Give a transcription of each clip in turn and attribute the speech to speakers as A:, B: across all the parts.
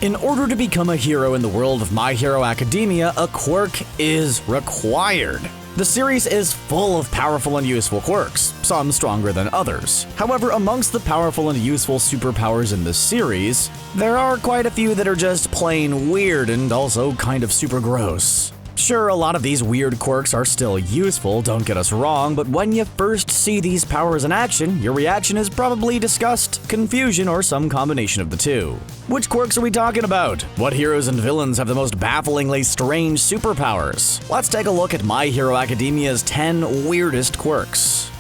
A: In order to become a hero in the world of My Hero Academia, a quirk is required. The series is full of powerful and useful quirks, some stronger than others. However, amongst the powerful and useful superpowers in the series, there are quite a few that are just plain weird and also kind of super gross. Sure, a lot of these weird quirks are still useful, don't get us wrong, but when you first see these powers in action, your reaction is probably disgust, confusion, or some combination of the two. Which quirks are we talking about? What heroes and villains have the most bafflingly strange superpowers? Let's take a look at My Hero Academia's 10 weirdest quirks.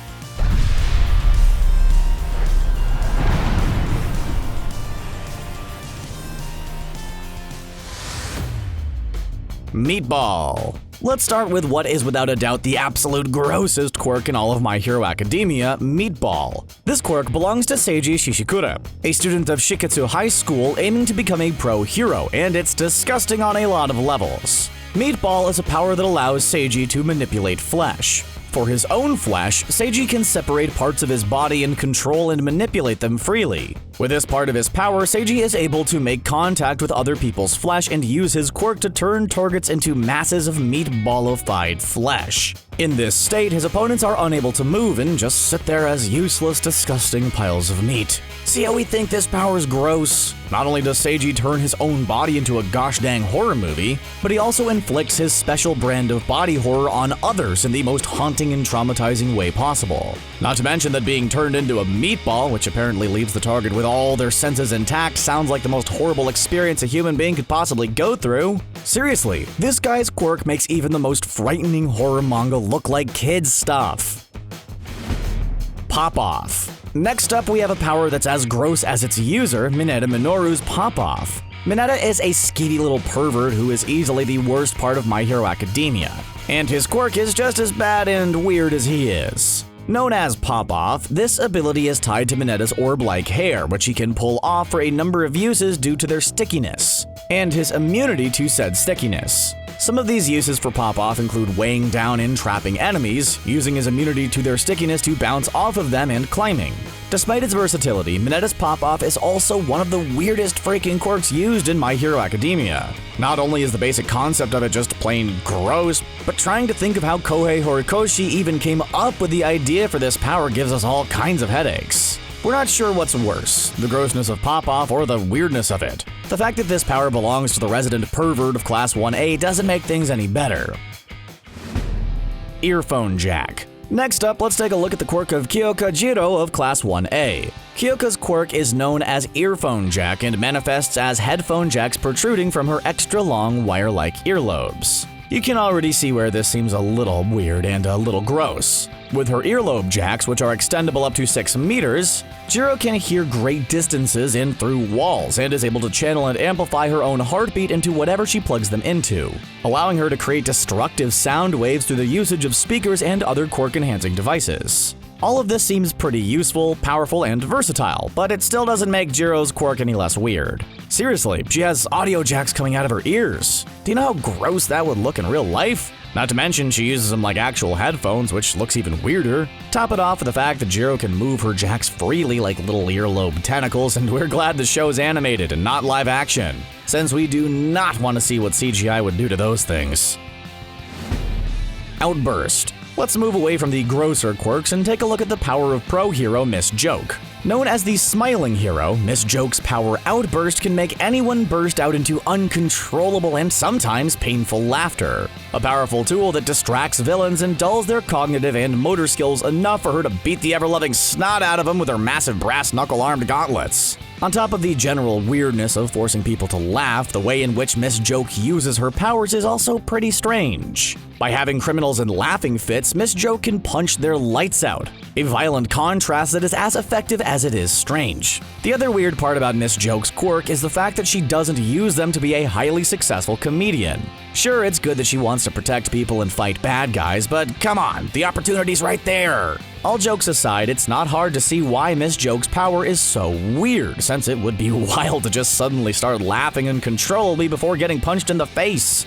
A: Meatball. Let's start with what is without a doubt the absolute grossest quirk in all of My Hero Academia, Meatball. This quirk belongs to Seiji Shishikura, a student of Shiketsu High School aiming to become a pro hero, and it's disgusting on a lot of levels. Meatball is a power that allows Seiji to manipulate flesh. For his own flesh, Seiji can separate parts of his body and control and manipulate them freely. With this part of his power, Seiji is able to make contact with other people's flesh and use his quirk to turn targets into masses of meatballified flesh. In this state, his opponents are unable to move and just sit there as useless, disgusting piles of meat. See how we think this power is gross? Not only does Seiji turn his own body into a gosh dang horror movie, but he also inflicts his special brand of body horror on others in the most haunting and traumatizing way possible. Not to mention that being turned into a meatball, which apparently leaves the target with all their senses intact, sounds like the most horrible experience a human being could possibly go through. Seriously, this guy's quirk makes even the most frightening horror manga look like kids stuff. Pop-Off. Next up, we have a power that's as gross as its user, Mineta Minoru's Pop-Off. Mineta is a skeevy little pervert who is easily the worst part of My Hero Academia, and his quirk is just as bad and weird as he is. Known as Pop-Off, this ability is tied to Mineta's orb-like hair, which he can pull off for a number of uses due to their stickiness, and his immunity to said stickiness. Some of these uses for Pop-Off include weighing down and trapping enemies, using his immunity to their stickiness to bounce off of them, and climbing. Despite its versatility, Mineta's Pop-Off is also one of the weirdest freaking quirks used in My Hero Academia. Not only is the basic concept of it just plain gross, but trying to think of how Kohei Horikoshi even came up with the idea for this power gives us all kinds of headaches. We're not sure what's worse, the grossness of Pop-Off or the weirdness of it. The fact that this power belongs to the resident pervert of Class 1A doesn't make things any better. Earphone Jack. Next up, let's take a look at the quirk of Kyoka Jiro of Class 1A. Kyoka's quirk is known as Earphone Jack and manifests as headphone jacks protruding from her extra long wire-like earlobes. You can already see where this seems a little weird and a little gross. With her earlobe jacks, which are extendable up to 6 meters, Jiro can hear great distances and through walls and is able to channel and amplify her own heartbeat into whatever she plugs them into, allowing her to create destructive sound waves through the usage of speakers and other quirk-enhancing devices. All of this seems pretty useful, powerful, and versatile, but it still doesn't make Jiro's quirk any less weird. Seriously, she has audio jacks coming out of her ears. Do you know how gross that would look in real life? Not to mention, she uses them like actual headphones, which looks even weirder. Top it off with the fact that Jiro can move her jacks freely like little earlobe tentacles, and we're glad the show's animated and not live action, since we do not want to see what CGI would do to those things. Outburst. Let's move away from the grosser quirks and take a look at the power of pro hero Miss Joke. Known as the Smiling Hero, Miss Joke's power Outburst can make anyone burst out into uncontrollable and sometimes painful laughter. A powerful tool that distracts villains and dulls their cognitive and motor skills enough for her to beat the ever-loving snot out of them with her massive brass knuckle-armed gauntlets. On top of the general weirdness of forcing people to laugh, the way in which Miss Joke uses her powers is also pretty strange. By having criminals in laughing fits, Miss Joke can punch their lights out, a violent contrast that is as effective as it is strange. The other weird part about Miss Joke's quirk is the fact that she doesn't use them to be a highly successful comedian. Sure, it's good that she wants to protect people and fight bad guys, but come on, the opportunity's right there. All jokes aside, it's not hard to see why Miss Joke's power is so weird, since it would be wild to just suddenly start laughing uncontrollably before getting punched in the face.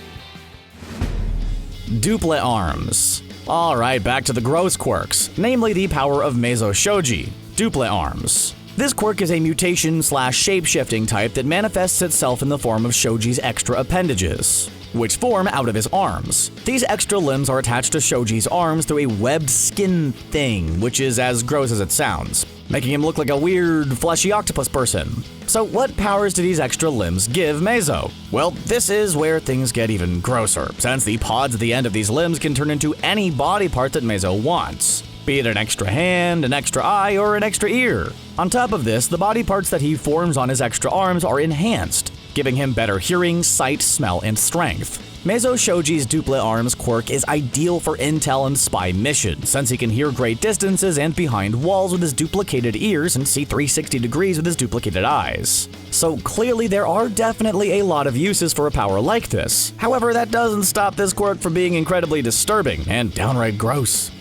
A: Duple Arms. Alright, back to the gross quirks, namely the power of Meizo Shoji, Duple Arms. This quirk is a mutation/shape-shifting type that manifests itself in the form of Shoji's extra appendages, which form out of his arms. These extra limbs are attached to Shoji's arms through a webbed skin thing, which is as gross as it sounds, making him look like a weird, fleshy octopus person. So what powers do these extra limbs give Meizo? Well, this is where things get even grosser, since the pods at the end of these limbs can turn into any body part that Meizo wants, be it an extra hand, an extra eye, or an extra ear. On top of this, the body parts that he forms on his extra arms are enhanced, giving him better hearing, sight, smell, and strength. Meizo Shoji's duplicate arms quirk is ideal for intel and spy missions, since he can hear great distances and behind walls with his duplicated ears and see 360 degrees with his duplicated eyes. So clearly there are definitely a lot of uses for a power like this. However, that doesn't stop this quirk from being incredibly disturbing and downright gross.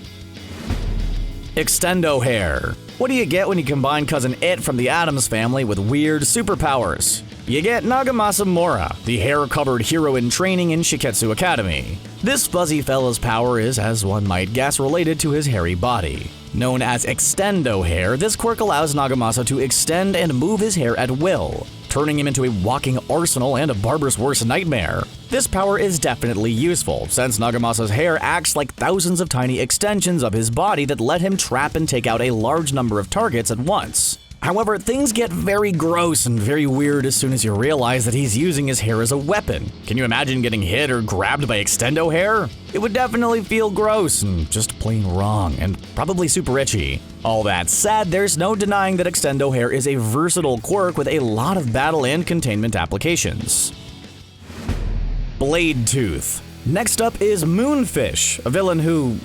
A: Extendo hair. What do you get when you combine Cousin It from the Addams Family with weird superpowers? You get Nagamasa Mora, the hair-covered hero in training in Shiketsu Academy. This fuzzy fella's power is, as one might guess, related to his hairy body. Known as Extendo hair, this quirk allows Nagamasa to extend and move his hair at will, turning him into a walking arsenal and a barber's worst nightmare. This power is definitely useful, since Nagamasa's hair acts like thousands of tiny extensions of his body that let him trap and take out a large number of targets at once. However, things get very gross and very weird as soon as you realize that he's using his hair as a weapon. Can you imagine getting hit or grabbed by Extendo hair? It would definitely feel gross and just plain wrong, and probably super itchy. All that said, there's no denying that Extendo hair is a versatile quirk with a lot of battle and containment applications. Blade Tooth. Next up is Moonfish, a villain who,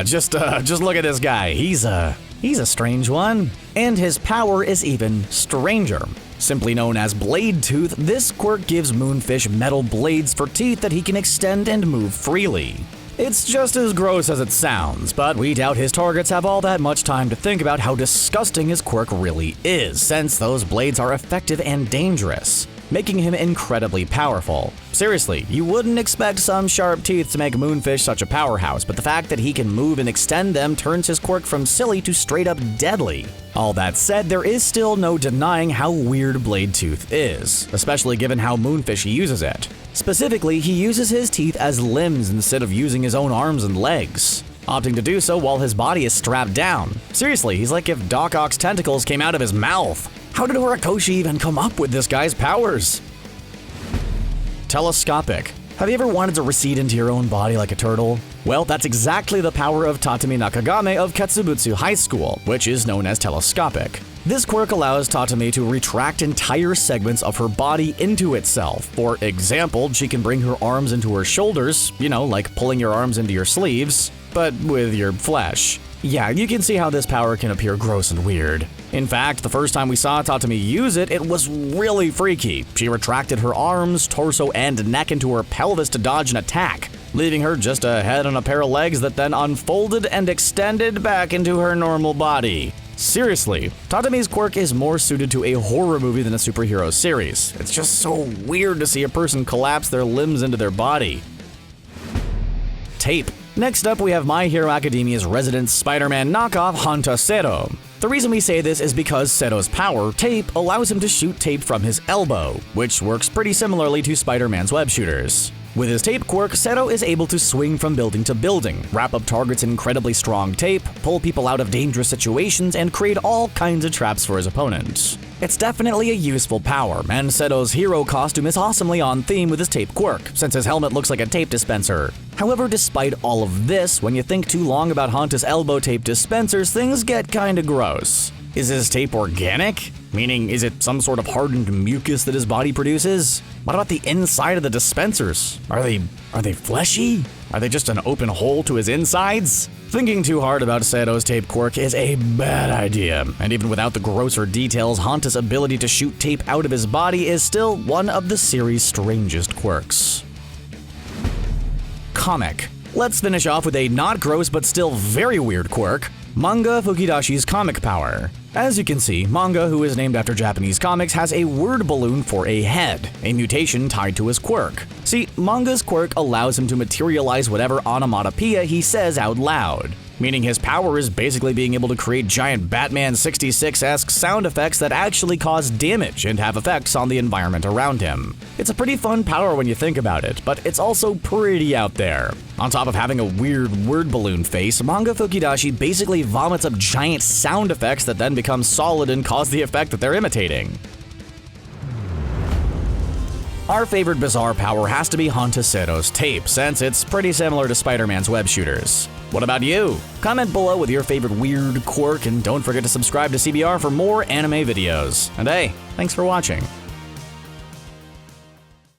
A: just look at this guy. He's a strange one. And his power is even stranger. Simply known as Blade Tooth, this quirk gives Moonfish metal blades for teeth that he can extend and move freely. It's just as gross as it sounds, but we doubt his targets have all that much time to think about how disgusting his quirk really is, since those blades are effective and dangerous, making him incredibly powerful. Seriously, you wouldn't expect some sharp teeth to make Moonfish such a powerhouse, but the fact that he can move and extend them turns his quirk from silly to straight up deadly. All that said, there is still no denying how weird Blade Tooth is, especially given how Moonfish uses it. Specifically, he uses his teeth as limbs instead of using his own arms and legs, opting to do so while his body is strapped down. Seriously, he's like if Doc Ock's tentacles came out of his mouth. How did Horikoshi even come up with this guy's powers? Telescopic. Have you ever wanted to recede into your own body like a turtle? Well, that's exactly the power of Tatami Nakagame of Ketsubutsu High School, which is known as telescopic. This quirk allows Tatami to retract entire segments of her body into itself. For example, she can bring her arms into her shoulders, like pulling your arms into your sleeves, but with your flesh. Yeah, you can see how this power can appear gross and weird. In fact, the first time we saw Tatami use it, it was really freaky. She retracted her arms, torso, and neck into her pelvis to dodge an attack, leaving her just a head and a pair of legs that then unfolded and extended back into her normal body. Seriously, Tatami's quirk is more suited to a horror movie than a superhero series. It's just so weird to see a person collapse their limbs into their body. Tape. Next up, we have My Hero Academia's resident Spider-Man knockoff, Hanta Seto. The reason we say this is because Seto's power, Tape, allows him to shoot tape from his elbow, which works pretty similarly to Spider-Man's web shooters. With his tape quirk, Seto is able to swing from building to building, wrap up targets in incredibly strong tape, pull people out of dangerous situations, and create all kinds of traps for his opponents. It's definitely a useful power, and Seto's hero costume is awesomely on theme with his tape quirk, since his helmet looks like a tape dispenser. However, despite all of this, when you think too long about Hanta's elbow tape dispensers, things get kinda gross. Is his tape organic? Meaning, is it some sort of hardened mucus that his body produces? What about the inside of the dispensers? Are they fleshy? Are they just an open hole to his insides? Thinking too hard about Seto's tape quirk is a bad idea, and even without the grosser details, Hanta's ability to shoot tape out of his body is still one of the series' strangest quirks. Comic. Let's finish off with a not gross but still very weird quirk, Manga Fukidashi's comic power. As you can see, Manga, who is named after Japanese comics, has a word balloon for a head, a mutation tied to his quirk. See, Manga's quirk allows him to materialize whatever onomatopoeia he says out loud. meaning his power is basically being able to create giant Batman 66-esque sound effects that actually cause damage and have effects on the environment around him. It's a pretty fun power when you think about it, but it's also pretty out there. On top of having a weird word balloon face, Manga Fukidashi basically vomits up giant sound effects that then become solid and cause the effect that they're imitating. Our favorite bizarre power has to be Hantasero's tape, since it's pretty similar to Spider-Man's web shooters. What about you? Comment below with your favorite weird quirk, and don't forget to subscribe to CBR for more anime videos. And hey, thanks for watching.